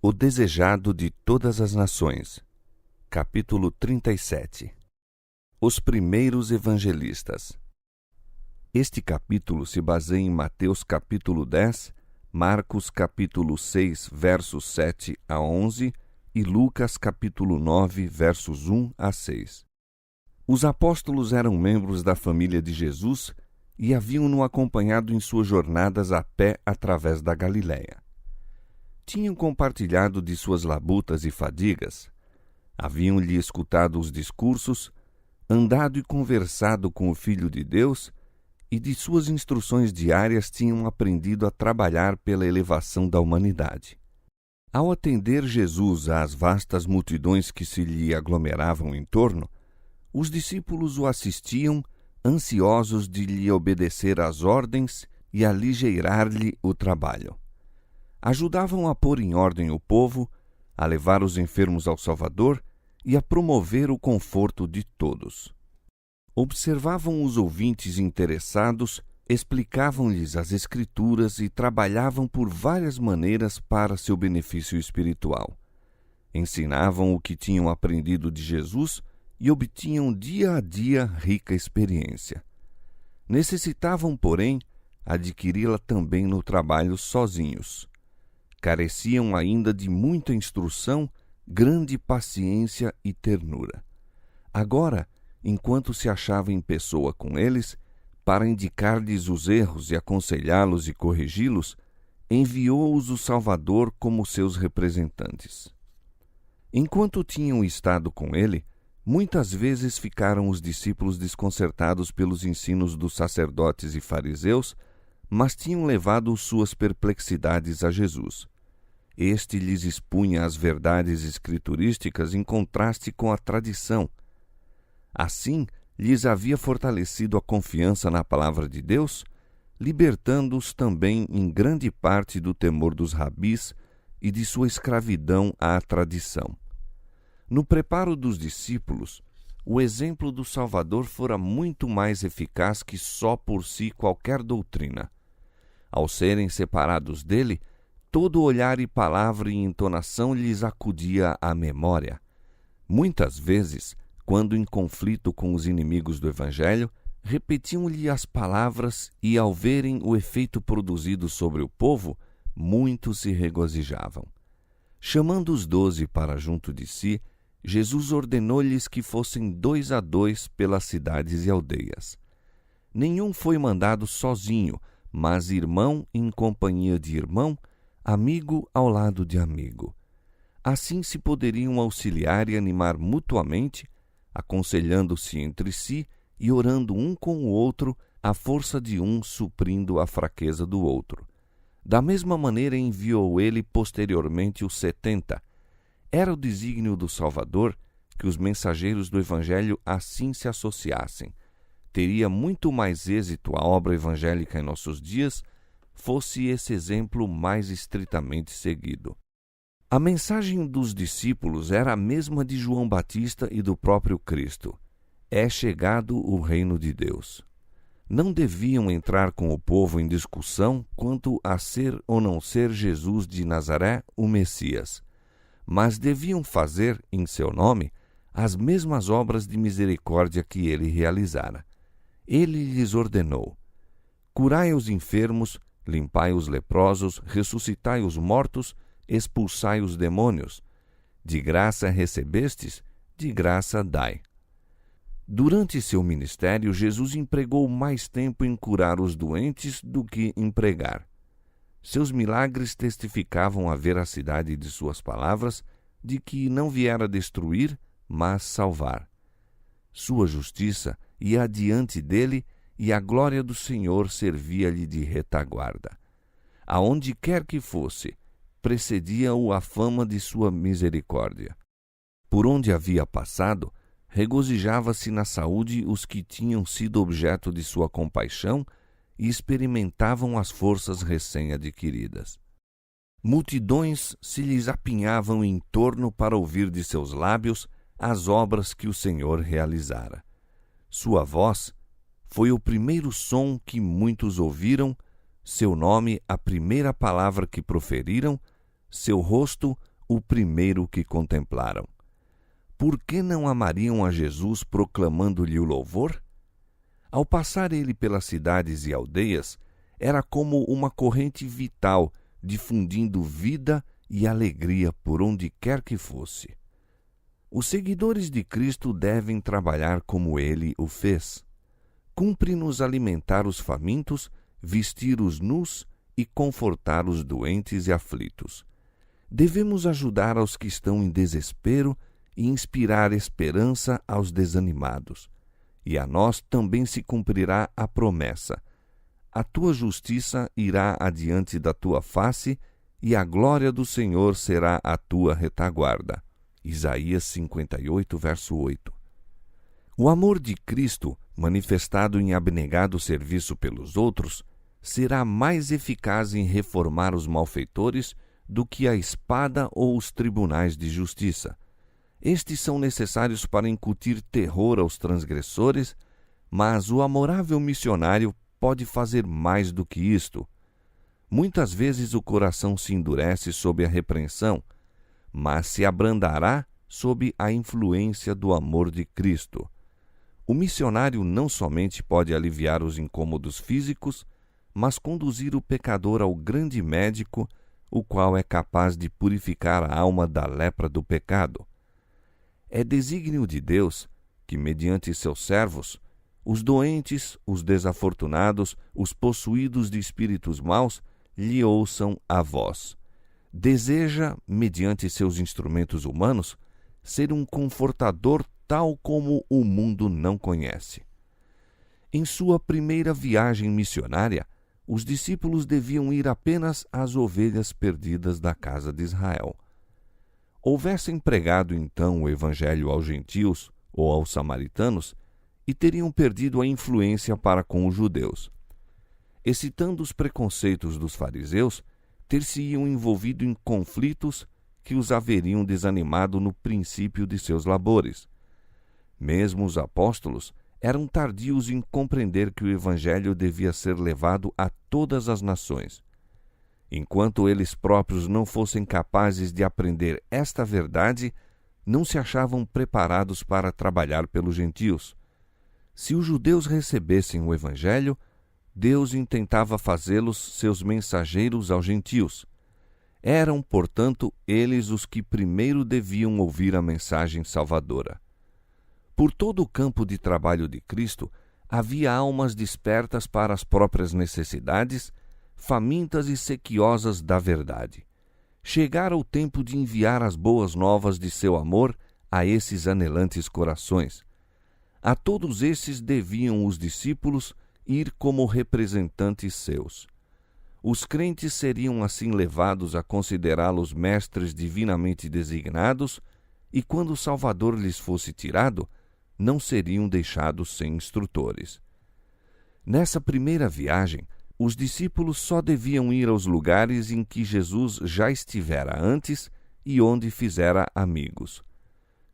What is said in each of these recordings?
O desejado de todas as nações. Capítulo 37. Os primeiros evangelistas. Este capítulo se baseia em Mateus capítulo 10, Marcos capítulo 6, versos 7 a 11 e Lucas capítulo 9, versos 1 a 6. Os apóstolos eram membros da família de Jesus e haviam-no acompanhado em suas jornadas a pé através da Galiléia. Tinham compartilhado de suas labutas e fadigas, haviam-lhe escutado os discursos, andado e conversado com o Filho de Deus, e de suas instruções diárias tinham aprendido a trabalhar pela elevação da humanidade. Ao atender Jesus às vastas multidões que se lhe aglomeravam em torno, os discípulos o assistiam, ansiosos de lhe obedecer às ordens e aligeirar-lhe o trabalho. Ajudavam a pôr em ordem o povo, a levar os enfermos ao Salvador e a promover o conforto de todos. Observavam os ouvintes interessados, explicavam-lhes as Escrituras e trabalhavam por várias maneiras para seu benefício espiritual. Ensinavam o que tinham aprendido de Jesus e obtinham dia a dia rica experiência. Necessitavam, porém, adquiri-la também no trabalho sozinhos. Careciam ainda de muita instrução, grande paciência e ternura. Agora, enquanto se achava em pessoa com eles, para indicar-lhes os erros e aconselhá-los e corrigi-los, enviou-os o Salvador como seus representantes. Enquanto tinham estado com ele, muitas vezes ficaram os discípulos desconcertados pelos ensinos dos sacerdotes e fariseus, mas tinham levado suas perplexidades a Jesus. Este lhes expunha as verdades escriturísticas em contraste com a tradição. Assim, lhes havia fortalecido a confiança na palavra de Deus, libertando-os também em grande parte do temor dos rabis e de sua escravidão à tradição. No preparo dos discípulos, o exemplo do Salvador fora muito mais eficaz que só por si qualquer doutrina. Ao serem separados dele, todo olhar e palavra e entonação lhes acudia à memória. Muitas vezes, quando em conflito com os inimigos do Evangelho, repetiam-lhe as palavras e, ao verem o efeito produzido sobre o povo, muitos se regozijavam. Chamando os 12 para junto de si, Jesus ordenou-lhes que fossem 2 a 2 pelas cidades e aldeias. Nenhum foi mandado sozinho, mas irmão em companhia de irmão, amigo ao lado de amigo. Assim se poderiam auxiliar e animar mutuamente, aconselhando-se entre si e orando um com o outro, a força de um suprindo a fraqueza do outro. Da mesma maneira enviou ele posteriormente os 70. Era o desígnio do Salvador que os mensageiros do Evangelho assim se associassem. Teria muito mais êxito a obra evangélica em nossos dias, fosse esse exemplo mais estritamente seguido. A mensagem dos discípulos era a mesma de João Batista e do próprio Cristo. É chegado o reino de Deus. Não deviam entrar com o povo em discussão quanto a ser ou não ser Jesus de Nazaré o Messias, mas deviam fazer, em seu nome, as mesmas obras de misericórdia que ele realizara. Ele lhes ordenou: curai os enfermos, limpai os leprosos, ressuscitai os mortos, expulsai os demônios. De graça recebestes, de graça dai. Durante seu ministério, Jesus empregou mais tempo em curar os doentes do que em pregar. Seus milagres testificavam a veracidade de suas palavras, de que não viera destruir, mas salvar. Sua justiça ia adiante dele e a glória do Senhor servia-lhe de retaguarda. Aonde quer que fosse, precedia-o a fama de sua misericórdia. Por onde havia passado, regozijava-se na saúde os que tinham sido objeto de sua compaixão e experimentavam as forças recém-adquiridas. Multidões se lhes apinhavam em torno para ouvir de seus lábios as obras que o Senhor realizara. Sua voz foi o primeiro som que muitos ouviram, seu nome a primeira palavra que proferiram, seu rosto o primeiro que contemplaram. Por que não amariam a Jesus proclamando-lhe o louvor? Ao passar ele pelas cidades e aldeias, era como uma corrente vital, difundindo vida e alegria por onde quer que fosse. Os seguidores de Cristo devem trabalhar como ele o fez. Cumpre-nos alimentar os famintos, vestir os nus e confortar os doentes e aflitos. Devemos ajudar aos que estão em desespero e inspirar esperança aos desanimados. E a nós também se cumprirá a promessa: a tua justiça irá adiante da tua face e a glória do Senhor será a tua retaguarda. Isaías 58, verso 8. O amor de Cristo, manifestado em abnegado serviço pelos outros, será mais eficaz em reformar os malfeitores do que a espada ou os tribunais de justiça. Estes são necessários para incutir terror aos transgressores, mas o amorável missionário pode fazer mais do que isto. Muitas vezes o coração se endurece sob a repreensão, mas se abrandará sob a influência do amor de Cristo. O missionário não somente pode aliviar os incômodos físicos, mas conduzir o pecador ao grande médico, o qual é capaz de purificar a alma da lepra do pecado. É desígnio de Deus que, mediante seus servos, os doentes, os desafortunados, os possuídos de espíritos maus, lhe ouçam a voz. Deseja, mediante seus instrumentos humanos, ser um confortador tal como o mundo não conhece. Em sua primeira viagem missionária, os discípulos deviam ir apenas às ovelhas perdidas da casa de Israel. Houvessem pregado então o evangelho aos gentios ou aos samaritanos, e teriam perdido a influência para com os judeus. Excitando os preconceitos dos fariseus, ter-se-iam envolvido em conflitos que os haveriam desanimado no princípio de seus labores. Mesmo os apóstolos eram tardios em compreender que o evangelho devia ser levado a todas as nações. Enquanto eles próprios não fossem capazes de aprender esta verdade, não se achavam preparados para trabalhar pelos gentios. Se os judeus recebessem o evangelho, Deus intentava fazê-los seus mensageiros aos gentios. Eram, portanto, eles os que primeiro deviam ouvir a mensagem salvadora. Por todo o campo de trabalho de Cristo, havia almas despertas para as próprias necessidades, famintas e sequiosas da verdade. Chegara o tempo de enviar as boas novas de seu amor a esses anelantes corações. A todos esses deviam os discípulos ir como representantes seus. Os crentes seriam assim levados a considerá-los mestres divinamente designados, e quando o Salvador lhes fosse tirado, não seriam deixados sem instrutores. Nessa primeira viagem, os discípulos só deviam ir aos lugares em que Jesus já estivera antes e onde fizera amigos.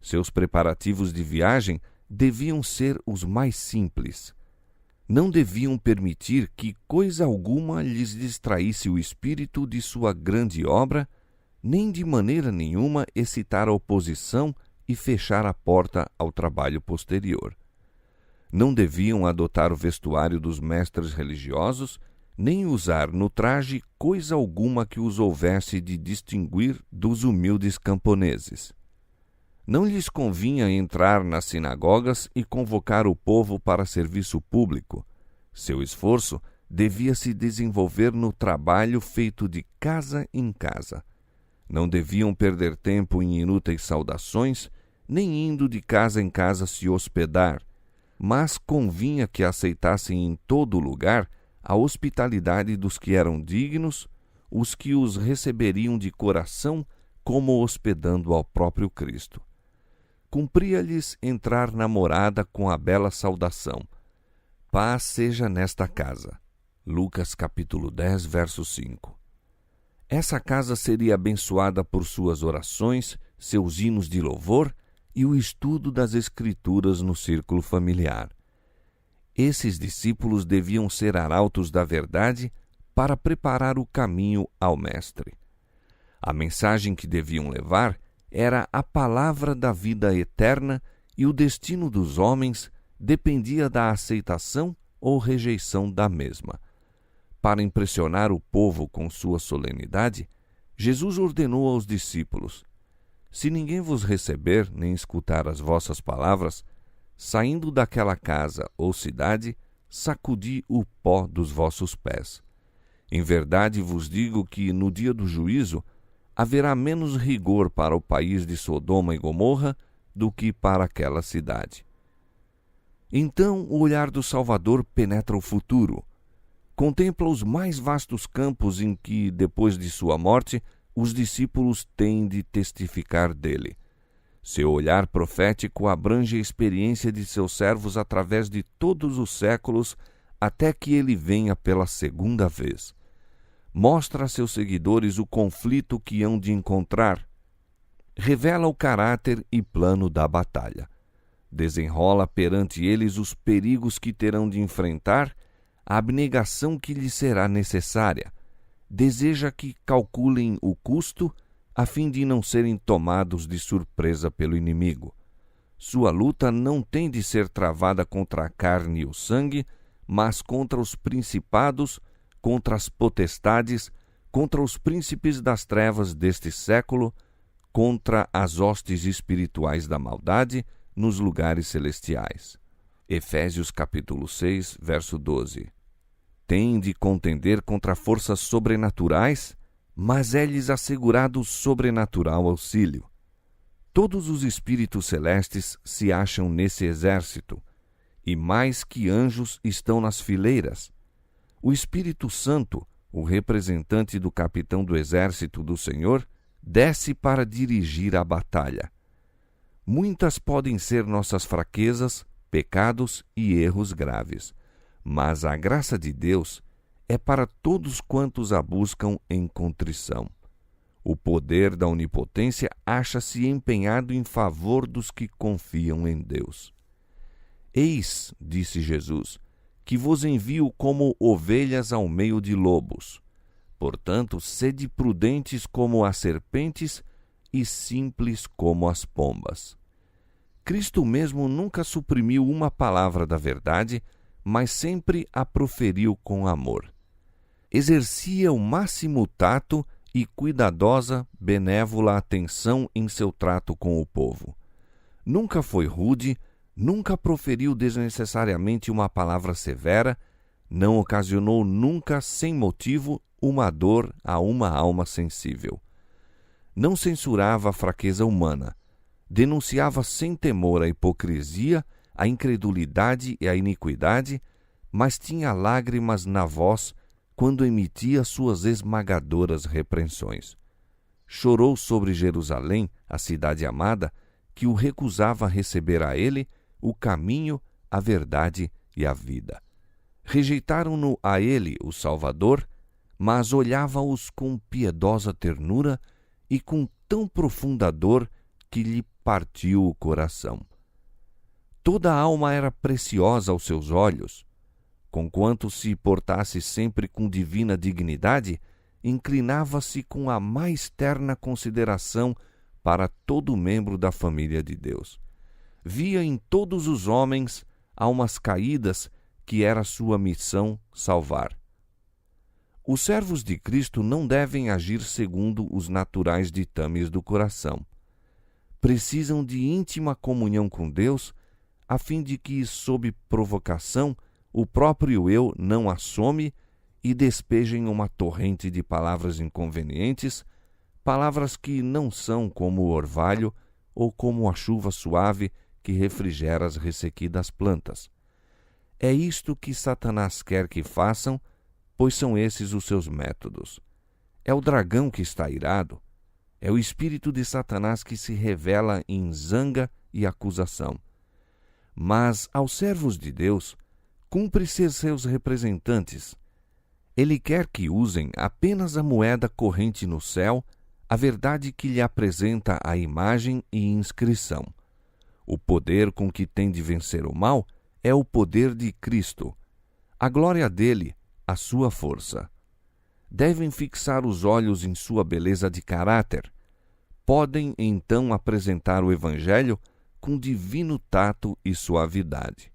Seus preparativos de viagem deviam ser os mais simples. Não deviam permitir que coisa alguma lhes distraísse o espírito de sua grande obra, nem de maneira nenhuma excitar a oposição e fechar a porta ao trabalho posterior. Não deviam adotar o vestuário dos mestres religiosos, nem usar no traje coisa alguma que os houvesse de distinguir dos humildes camponeses. Não lhes convinha entrar nas sinagogas e convocar o povo para serviço público. Seu esforço devia se desenvolver no trabalho feito de casa em casa. Não deviam perder tempo em inúteis saudações, nem indo de casa em casa se hospedar, mas convinha que aceitassem em todo lugar a hospitalidade dos que eram dignos, os que os receberiam de coração, como hospedando ao próprio Cristo. Cumpria-lhes entrar na morada com a bela saudação: paz seja nesta casa. Lucas capítulo 10, verso 5. Essa casa seria abençoada por suas orações, seus hinos de louvor e o estudo das Escrituras no círculo familiar. Esses discípulos deviam ser arautos da verdade para preparar o caminho ao Mestre. A mensagem que deviam levar era a palavra da vida eterna e o destino dos homens dependia da aceitação ou rejeição da mesma. Para impressionar o povo com sua solenidade, Jesus ordenou aos discípulos: se ninguém vos receber nem escutar as vossas palavras, saindo daquela casa ou cidade, sacudi o pó dos vossos pés. Em verdade vos digo que, no dia do juízo, haverá menos rigor para o país de Sodoma e Gomorra do que para aquela cidade. Então o olhar do Salvador penetra o futuro. Contempla os mais vastos campos em que, depois de sua morte, os discípulos têm de testificar dele. Seu olhar profético abrange a experiência de seus servos através de todos os séculos, até que ele venha pela segunda vez. Mostra a seus seguidores o conflito que hão de encontrar. Revela o caráter e plano da batalha. Desenrola perante eles os perigos que terão de enfrentar, a abnegação que lhes será necessária. Deseja que calculem o custo, a fim de não serem tomados de surpresa pelo inimigo. Sua luta não tem de ser travada contra a carne e o sangue, mas contra os principados, contra as potestades, contra os príncipes das trevas deste século, contra as hostes espirituais da maldade nos lugares celestiais. Efésios capítulo 6, verso 12. Tem de contender contra forças sobrenaturais, mas é-lhes assegurado sobrenatural auxílio. Todos os espíritos celestes se acham nesse exército, e mais que anjos estão nas fileiras. O Espírito Santo, o representante do capitão do exército do Senhor, desce para dirigir a batalha. Muitas podem ser nossas fraquezas, pecados e erros graves, mas a graça de Deus é para todos quantos a buscam em contrição. O poder da onipotência acha-se empenhado em favor dos que confiam em Deus. Eis, disse Jesus, que vos envio como ovelhas ao meio de lobos. Portanto, sede prudentes como as serpentes e simples como as pombas. Cristo mesmo nunca suprimiu uma palavra da verdade, mas sempre a proferiu com amor. Exercia o máximo tato e cuidadosa, benévola atenção em seu trato com o povo. Nunca foi rude, nunca proferiu desnecessariamente uma palavra severa, não ocasionou nunca, sem motivo, uma dor a uma alma sensível. Não censurava a fraqueza humana, denunciava sem temor a hipocrisia, a incredulidade e a iniquidade, mas tinha lágrimas na voz quando emitia suas esmagadoras repreensões. Chorou sobre Jerusalém, a cidade amada, que o recusava receber a ele o caminho, a verdade e a vida. Rejeitaram-no a ele, o Salvador, mas olhava-os com piedosa ternura e com tão profunda dor que lhe partiu o coração. Toda a alma era preciosa aos seus olhos. Conquanto se portasse sempre com divina dignidade, inclinava-se com a mais terna consideração para todo membro da família de Deus. Via em todos os homens almas caídas que era sua missão salvar. Os servos de Cristo não devem agir segundo os naturais ditames do coração. Precisam de íntima comunhão com Deus, a fim de que, sob provocação, o próprio eu não assome e despejem uma torrente de palavras inconvenientes, palavras que não são como o orvalho ou como a chuva suave que refrigera as ressequidas plantas. É isto que Satanás quer que façam, pois são esses os seus métodos. É o dragão que está irado, é o espírito de Satanás que se revela em zanga e acusação. Mas aos servos de Deus, cumpre ser seus representantes. Ele quer que usem apenas a moeda corrente no céu, a verdade que lhe apresenta a imagem e inscrição. O poder com que tem de vencer o mal é o poder de Cristo. A glória dele, a sua força. devem fixar os olhos em sua beleza de caráter. Podem, então, apresentar o Evangelho com divino tato e suavidade.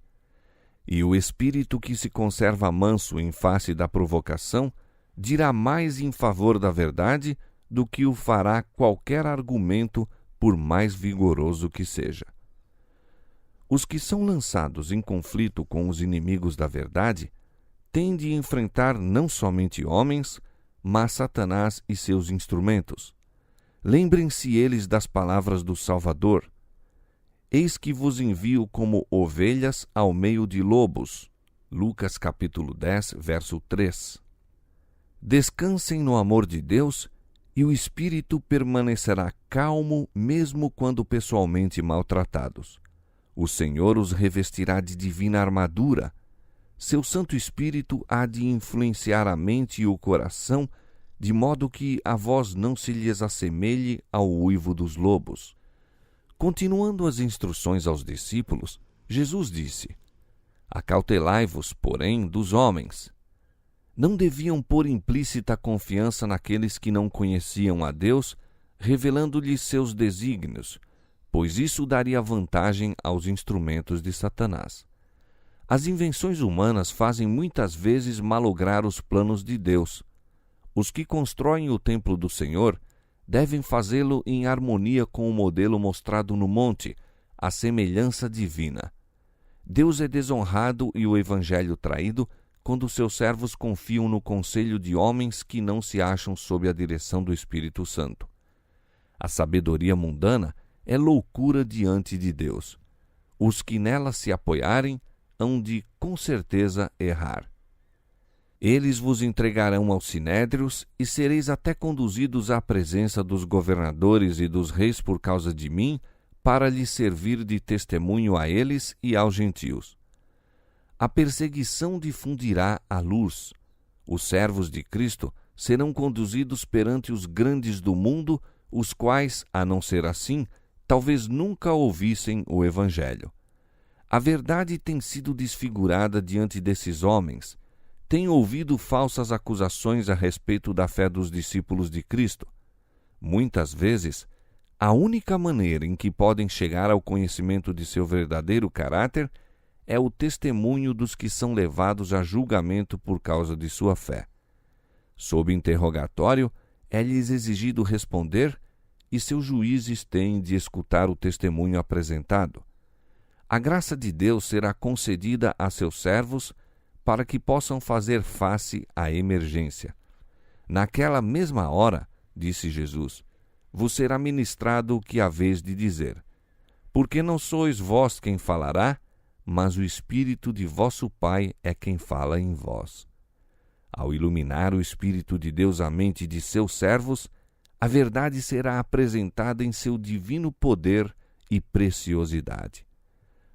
E o espírito que se conserva manso em face da provocação dirá mais em favor da verdade do que o fará qualquer argumento, por mais vigoroso que seja. Os que são lançados em conflito com os inimigos da verdade têm de enfrentar não somente homens, mas Satanás e seus instrumentos. Lembrem-se eles das palavras do Salvador: Eis que vos envio como ovelhas ao meio de lobos. Lucas capítulo 10, verso 3. Descansem no amor de Deus e o espírito permanecerá calmo mesmo quando pessoalmente maltratados. O Senhor os revestirá de divina armadura. Seu Santo Espírito há de influenciar a mente e o coração, de modo que a voz não se lhes assemelhe ao uivo dos lobos. Continuando as instruções aos discípulos, Jesus disse: Acautelai-vos, porém, dos homens. Não deviam pôr implícita confiança naqueles que não conheciam a Deus, revelando-lhes seus desígnios, pois isso daria vantagem aos instrumentos de Satanás. As invenções humanas fazem muitas vezes malograr os planos de Deus. Os que constroem o templo do Senhor devem fazê-lo em harmonia com o modelo mostrado no monte, a semelhança divina. Deus é desonrado e o Evangelho traído quando seus servos confiam no conselho de homens que não se acham sob a direção do Espírito Santo. A sabedoria mundana é loucura diante de Deus. Os que nela se apoiarem hão de, com certeza, errar. Eles vos entregarão aos sinédrios e sereis até conduzidos à presença dos governadores e dos reis por causa de mim, para lhes servir de testemunho a eles e aos gentios. A perseguição difundirá a luz. Os servos de Cristo serão conduzidos perante os grandes do mundo, os quais, a não ser assim, talvez nunca ouvissem o Evangelho. A verdade tem sido desfigurada diante desses homens. Têm ouvido falsas acusações a respeito da fé dos discípulos de Cristo. Muitas vezes, a única maneira em que podem chegar ao conhecimento de seu verdadeiro caráter é o testemunho dos que são levados a julgamento por causa de sua fé. Sob interrogatório, é-lhes exigido responder e seus juízes têm de escutar o testemunho apresentado. A graça de Deus será concedida a seus servos para que possam fazer face à emergência. Naquela mesma hora, disse Jesus, vos será ministrado o que haveis de dizer. Porque não sois vós quem falará, mas o Espírito de vosso Pai é quem fala em vós. Ao iluminar o Espírito de Deus a mente de seus servos, a verdade será apresentada em seu divino poder e preciosidade.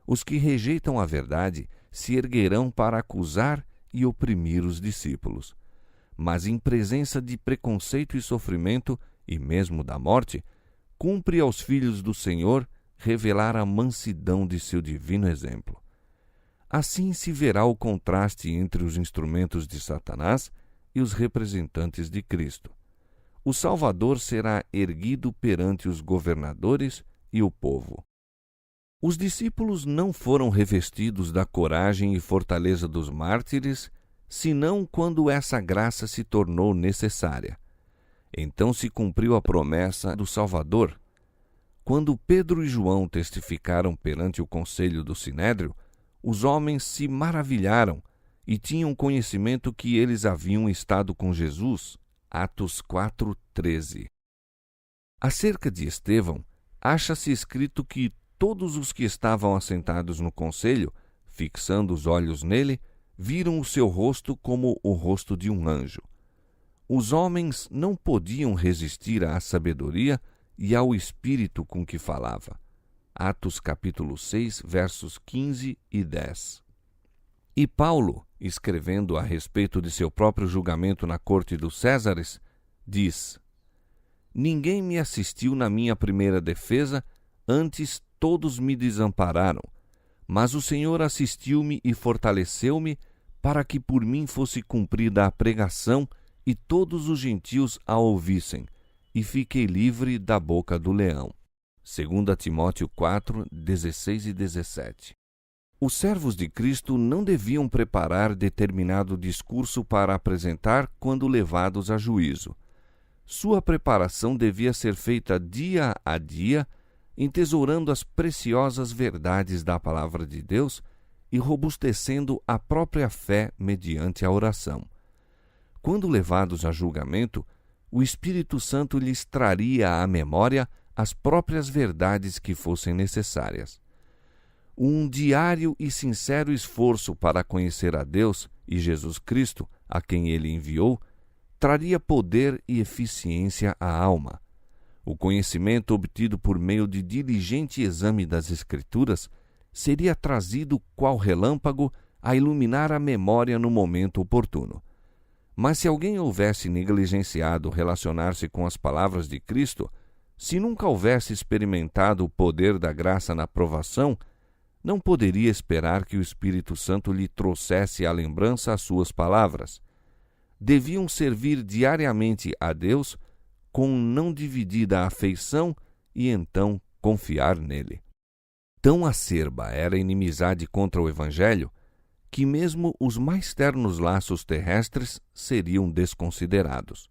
Os que rejeitam a verdade se erguerão para acusar e oprimir os discípulos. Mas em presença de preconceito e sofrimento, e mesmo da morte, cumpre aos filhos do Senhor revelar a mansidão de seu divino exemplo. Assim se verá o contraste entre os instrumentos de Satanás e os representantes de Cristo. O Salvador será erguido perante os governadores e o povo. Os discípulos não foram revestidos da coragem e fortaleza dos mártires, senão quando essa graça se tornou necessária. Então se cumpriu a promessa do Salvador. Quando Pedro e João testificaram perante o conselho do Sinédrio, os homens se maravilharam e tinham conhecimento que eles haviam estado com Jesus. Atos 4:13. Acerca de Estevão, acha-se escrito que todos os que estavam assentados no conselho, fixando os olhos nele, viram o seu rosto como o rosto de um anjo. Os homens não podiam resistir à sabedoria e ao espírito com que falava. Atos capítulo 6, versos 15 e 10. E Paulo, escrevendo a respeito de seu próprio julgamento na corte dos Césares, diz: Ninguém me assistiu na minha primeira defesa, antes todos me desampararam, mas o Senhor assistiu-me e fortaleceu-me, para que por mim fosse cumprida a pregação e todos os gentios a ouvissem, e fiquei livre da boca do leão. 2 Timóteo 4, 16 e 17. Os servos de Cristo não deviam preparar determinado discurso para apresentar quando levados a juízo. Sua preparação devia ser feita dia a dia, entesourando as preciosas verdades da palavra de Deus e robustecendo a própria fé mediante a oração. Quando levados a julgamento, o Espírito Santo lhes traria à memória as próprias verdades que fossem necessárias. Um diário e sincero esforço para conhecer a Deus e Jesus Cristo, a quem Ele enviou, traria poder e eficiência à alma. O conhecimento obtido por meio de diligente exame das Escrituras seria trazido qual relâmpago a iluminar a memória no momento oportuno. Mas se alguém houvesse negligenciado relacionar-se com as palavras de Cristo, se nunca houvesse experimentado o poder da graça na provação, não poderia esperar que o Espírito Santo lhe trouxesse à lembrança as suas palavras. Deviam servir diariamente a Deus com não dividida afeição e então confiar nele. Tão acerba era a inimizade contra o Evangelho que mesmo os mais ternos laços terrestres seriam desconsiderados.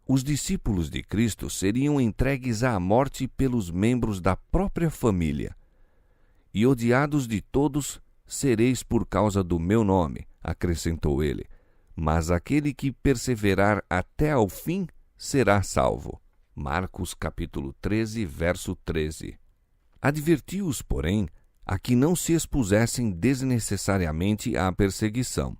Os discípulos de Cristo seriam entregues à morte pelos membros da própria família. E odiados de todos sereis por causa do meu nome, acrescentou ele, mas aquele que perseverar até ao fim será salvo. Marcos capítulo 13, verso 13. Advertiu-os, porém, a que não se expusessem desnecessariamente à perseguição.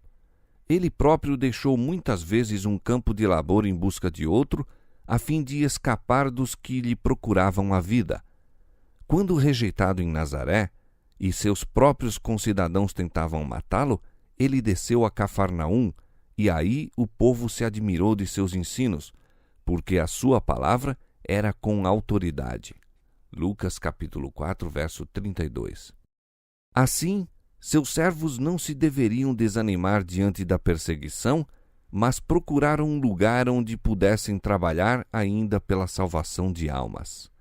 Ele próprio deixou muitas vezes um campo de labor em busca de outro, a fim de escapar dos que lhe procuravam a vida. Quando rejeitado em Nazaré, e seus próprios concidadãos tentavam matá-lo, ele desceu a Cafarnaum, e aí o povo se admirou de seus ensinos, porque a sua palavra era com autoridade. Lucas capítulo 4, verso 32. Assim, seus servos não se deveriam desanimar diante da perseguição, mas procurar um lugar onde pudessem trabalhar ainda pela salvação de almas.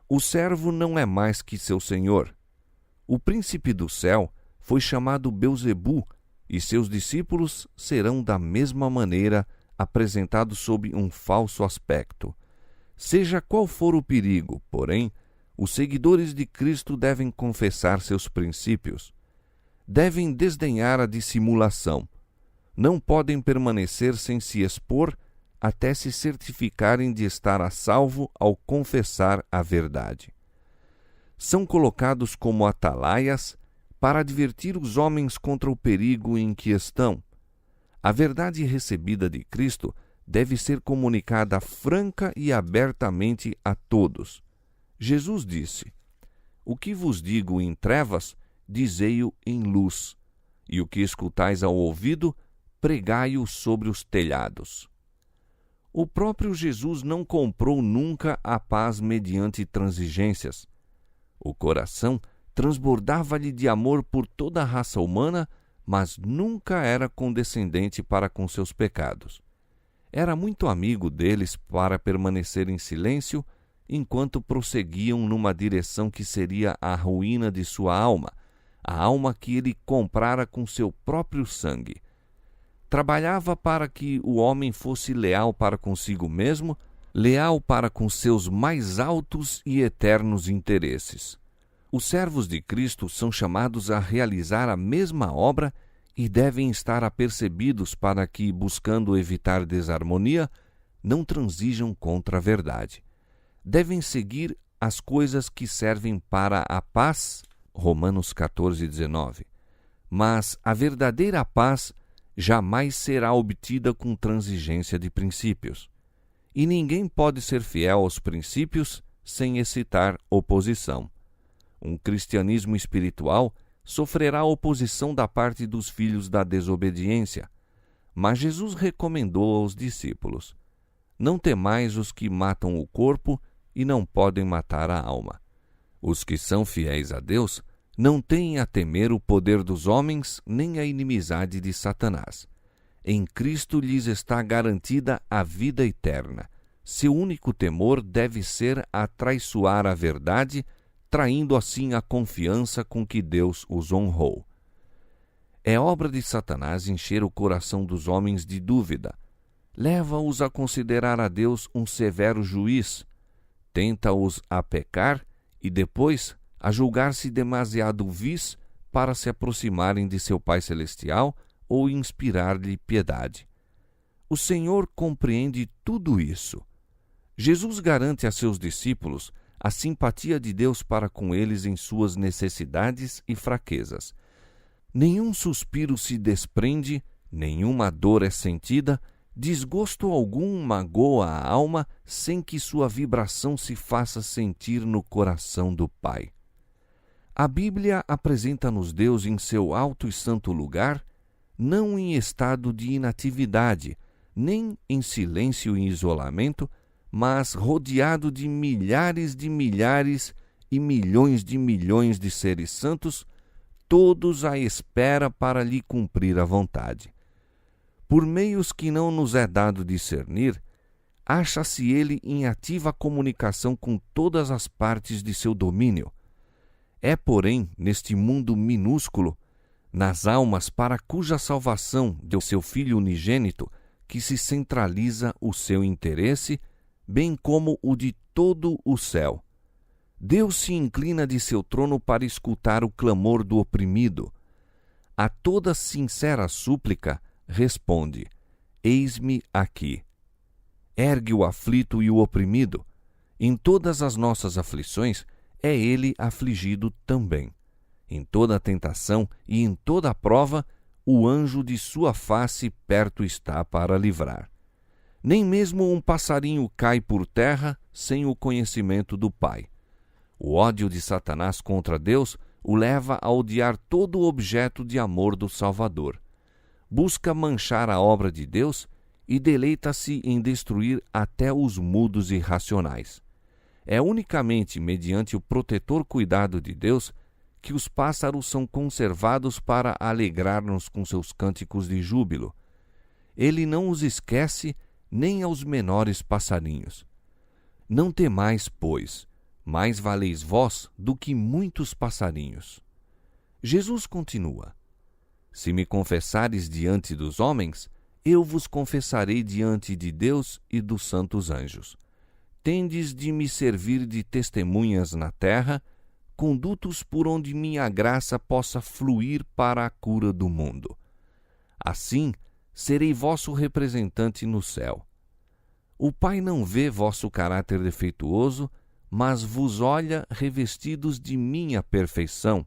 O servo não é mais que seu senhor. O príncipe do céu foi chamado Belzebu, e seus discípulos serão da mesma maneira apresentados sob um falso aspecto. Seja qual for o perigo, porém, os seguidores de Cristo devem confessar seus princípios. Devem desdenhar a dissimulação. Não podem permanecer sem se expor até se certificarem de estar a salvo ao confessar a verdade. São colocados como atalaias para advertir os homens contra o perigo em que estão. A verdade recebida de Cristo deve ser comunicada franca e abertamente a todos. Jesus disse: "O que vos digo em trevas, dizei-o em luz, e o que escutais ao ouvido, pregai-o sobre os telhados." O próprio Jesus não comprou nunca a paz mediante transigências. O coração transbordava-lhe de amor por toda a raça humana, mas nunca era condescendente para com seus pecados. Era muito amigo deles para permanecer em silêncio enquanto prosseguiam numa direção que seria a ruína de sua alma, a alma que ele comprara com seu próprio sangue. Trabalhava para que o homem fosse leal para consigo mesmo, leal para com seus mais altos e eternos interesses. Os servos de Cristo são chamados a realizar a mesma obra e devem estar apercebidos para que, buscando evitar desarmonia, não transijam contra a verdade. Devem seguir as coisas que servem para a paz, Romanos 14, 19. Mas a verdadeira paz jamais será obtida com transigência de princípios. E ninguém pode ser fiel aos princípios sem excitar oposição. Um cristianismo espiritual sofrerá oposição da parte dos filhos da desobediência. Mas Jesus recomendou aos discípulos: "Não temais os que matam o corpo e não podem matar a alma." Os que são fiéis a Deus não têm a temer o poder dos homens nem a inimizade de Satanás. Em Cristo lhes está garantida a vida eterna. Seu único temor deve ser atraiçoar a verdade, traindo assim a confiança com que Deus os honrou. É obra de Satanás encher o coração dos homens de dúvida. Leva-os a considerar a Deus um severo juiz. Tenta-os a pecar e depois a julgar-se demasiado vis para se aproximarem de seu Pai Celestial ou inspirar-lhe piedade. O Senhor compreende tudo isso. Jesus garante a seus discípulos a simpatia de Deus para com eles em suas necessidades e fraquezas. Nenhum suspiro se desprende, nenhuma dor é sentida, desgosto algum magoa a alma sem que sua vibração se faça sentir no coração do Pai. A Bíblia apresenta-nos Deus em seu alto e santo lugar, não em estado de inatividade, nem em silêncio e isolamento, mas rodeado de milhares e milhões de seres santos, todos à espera para lhe cumprir a vontade. Por meios que não nos é dado discernir, acha-se ele em ativa comunicação com todas as partes de seu domínio. É, porém, neste mundo minúsculo, nas almas para cuja salvação deu seu Filho unigênito, que se centraliza o seu interesse, bem como o de todo o céu. Deus se inclina de seu trono para escutar o clamor do oprimido. A toda sincera súplica, responde: eis-me aqui. Ergue o aflito e o oprimido. Em todas as nossas aflições, é ele afligido também. Em toda tentação e em toda prova, o anjo de sua face perto está para livrar. Nem mesmo um passarinho cai por terra sem o conhecimento do Pai. O ódio de Satanás contra Deus o leva a odiar todo o objeto de amor do Salvador. Busca manchar a obra de Deus e deleita-se em destruir até os mudos irracionais. É unicamente mediante o protetor cuidado de Deus que os pássaros são conservados para alegrar-nos com seus cânticos de júbilo. Ele não os esquece nem aos menores passarinhos. Não temais, pois, mais valeis vós do que muitos passarinhos. Jesus continua: se me confessares diante dos homens, eu vos confessarei diante de Deus e dos santos anjos. Tendes de me servir de testemunhas na terra, condutos por onde minha graça possa fluir para a cura do mundo. Assim, serei vosso representante no céu. O Pai não vê vosso caráter defeituoso, mas vos olha revestidos de minha perfeição.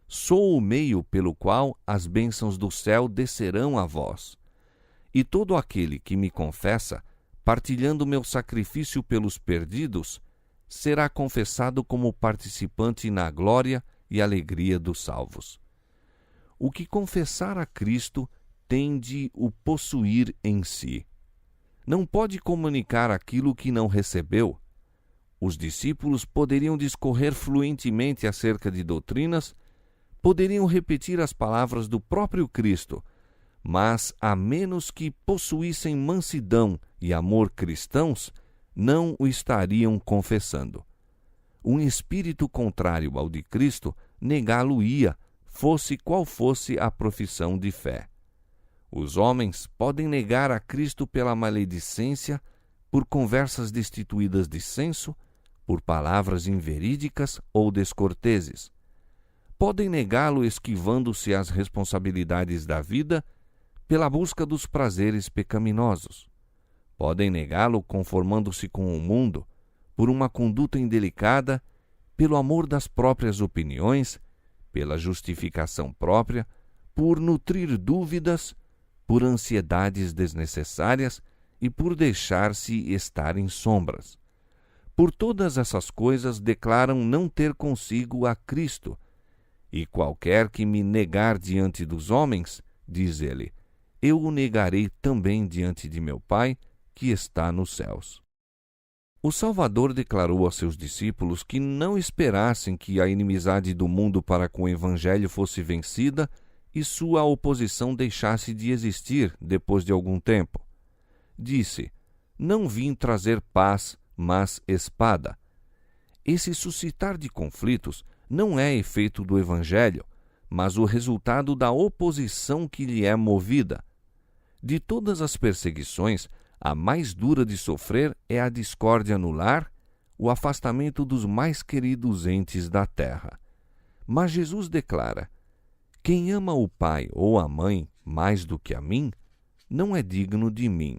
Sou o meio pelo qual as bênçãos do céu descerão a vós. E todo aquele que me confessa, partilhando meu sacrifício pelos perdidos, será confessado como participante na glória e alegria dos salvos. O que confessar a Cristo tem de o possuir em si. Não pode comunicar aquilo que não recebeu. Os discípulos poderiam discorrer fluentemente acerca de doutrinas, poderiam repetir as palavras do próprio Cristo, mas, a menos que possuíssem mansidão e amor cristãos, não o estariam confessando. Um espírito contrário ao de Cristo negá-lo-ia, fosse qual fosse a profissão de fé. Os homens podem negar a Cristo pela maledicência, por conversas destituídas de senso, por palavras inverídicas ou descorteses. Podem negá-lo esquivando-se às responsabilidades da vida, pela busca dos prazeres pecaminosos. Podem negá-lo conformando-se com o mundo, por uma conduta indelicada, pelo amor das próprias opiniões, pela justificação própria, por nutrir dúvidas, por ansiedades desnecessárias e por deixar-se estar em sombras. Por todas essas coisas declaram não ter consigo a Cristo. E qualquer que me negar diante dos homens, diz ele, eu o negarei também diante de meu Pai, que está nos céus. O Salvador declarou aos seus discípulos que não esperassem que a inimizade do mundo para com o Evangelho fosse vencida e sua oposição deixasse de existir depois de algum tempo. Disse: não vim trazer paz, mas espada. Esse suscitar de conflitos não é efeito do Evangelho, mas o resultado da oposição que lhe é movida. De todas as perseguições, a mais dura de sofrer é a discórdia no lar, o afastamento dos mais queridos entes da terra. Mas Jesus declara: quem ama o pai ou a mãe mais do que a mim, não é digno de mim.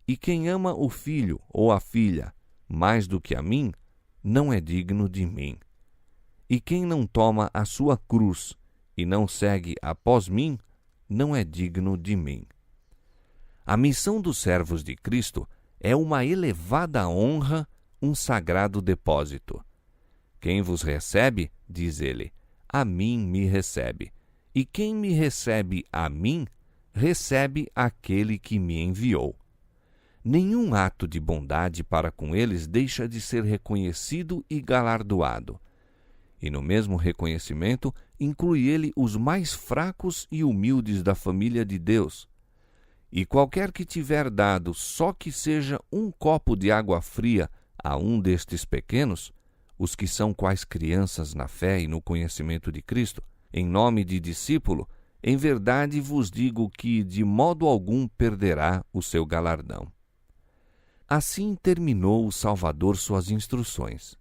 E quem ama o filho ou a filha mais do que a mim, não é digno de mim. E quem não toma a sua cruz e não segue após mim, não é digno de mim. A missão dos servos de Cristo é uma elevada honra, um sagrado depósito. Quem vos recebe, diz ele, a mim me recebe. E quem me recebe a mim, recebe aquele que me enviou. Nenhum ato de bondade para com eles deixa de ser reconhecido e galardoado. E no mesmo reconhecimento, inclui ele os mais fracos e humildes da família de Deus. E qualquer que tiver dado só que seja um copo de água fria a um destes pequenos, os que são quais crianças na fé e no conhecimento de Cristo, em nome de discípulo, em verdade vos digo que de modo algum perderá o seu galardão. Assim terminou o Salvador suas instruções.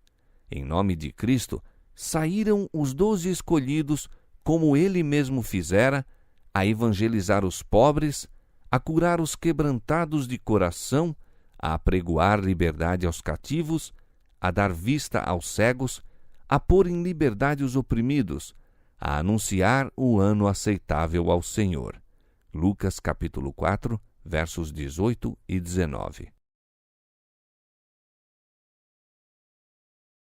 Em nome de Cristo, saíram os 12 escolhidos, como ele mesmo fizera, a evangelizar os pobres, a curar os quebrantados de coração, a apregoar liberdade aos cativos, a dar vista aos cegos, a pôr em liberdade os oprimidos, a anunciar o ano aceitável ao Senhor. Lucas capítulo 4, versos 18 e 19.